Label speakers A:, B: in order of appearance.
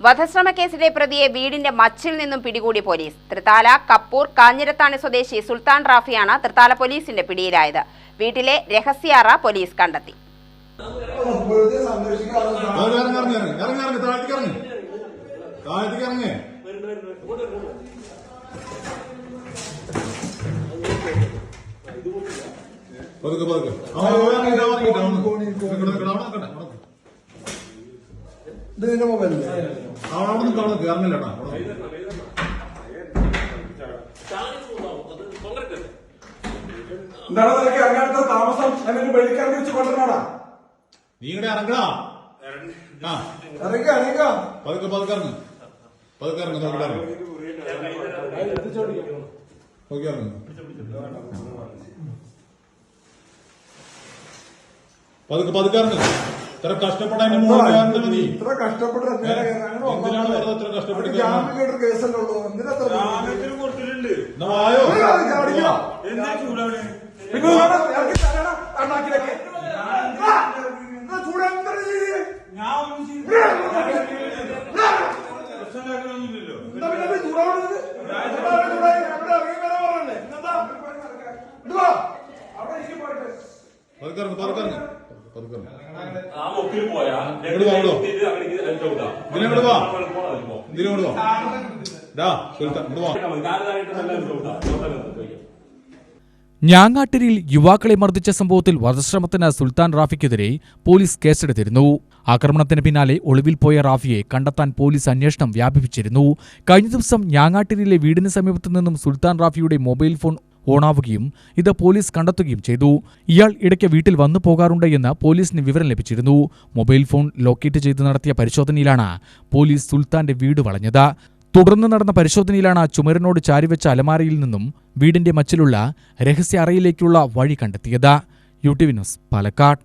A: വധശ്രമക്കേസിലെ പ്രതിയെ വീടിന്റെ മച്ചിൽ നിന്നും പിടികൂടി പോലീസ്. തൃത്താല കപ്പൂർ കാഞ്ഞിരത്താണി സ്വദേശി സുൽത്താൻ റാഫിയാണ് തൃത്താല പോലീസിന്റെ പിടിയിലായത്. വീട്ടിലെ രഹസ്യാറ പോലീസ് കണ്ടെത്തി.
B: താമസം വെച്ച് കൊണ്ടുവരണോടാ
C: നീ ഇങ്ങടെ ഇറങ്ങടാ. പതുക്കെ പതുക്കിറങ്ങ് ഇത്ര കഷ്ടപ്പെട്ട മതി.
B: ഇത്ര കഷ്ടപ്പെട്ട
C: എന്തിനാണ് വെറുതെ ഇത്ര കഷ്ടപ്പെട്ട്
B: കേസല്ലുള്ളൂ.
D: ഞാങ്ങാട്ടിരിയിൽ യുവാക്കളെ മർദ്ദിച്ച സംഭവത്തിൽ വധശ്രമത്തിന് സുൽത്താൻ റാഫിക്കെതിരെ പോലീസ് കേസെടുത്തിരുന്നു. ആക്രമണത്തിന് പിന്നാലെ ഒളിവിൽ പോയ റാഫിയെ കണ്ടെത്താൻ പോലീസ് അന്വേഷണം വ്യാപിപ്പിച്ചിരുന്നു. കഴിഞ്ഞ ദിവസം ഞാങ്ങാട്ടിരിയിലെ വീടിന് സമീപത്തു നിന്നും സുൽത്താൻ റാഫിയുടെ മൊബൈൽ ഫോൺ ഓണാവുകയും ഇത് പോലീസ് കണ്ടെത്തുകയും ചെയ്തു. ഇയാൾ ഇടയ്ക്ക് വീട്ടിൽ വന്നു പോകാറുണ്ട് എന്ന് പോലീസിന് വിവരം ലഭിച്ചിരുന്നു. മൊബൈൽ ഫോൺ ലൊക്കേറ്റ് ചെയ്ത് നടത്തിയ പരിശോധനയിലാണ് പോലീസ് സുൽത്താന്റെ വീട് വളഞ്ഞത്. തുടർന്ന് നടന്ന പരിശോധനയിലാണ് ചുമരിനോട് ചാരിവെച്ച അലമാരയിൽ നിന്നും വീടിന്റെ മച്ചിലുള്ള രഹസ്യ അറയിലേക്കുള്ള വഴി കണ്ടെത്തിയത്. UTV news, Palakkad.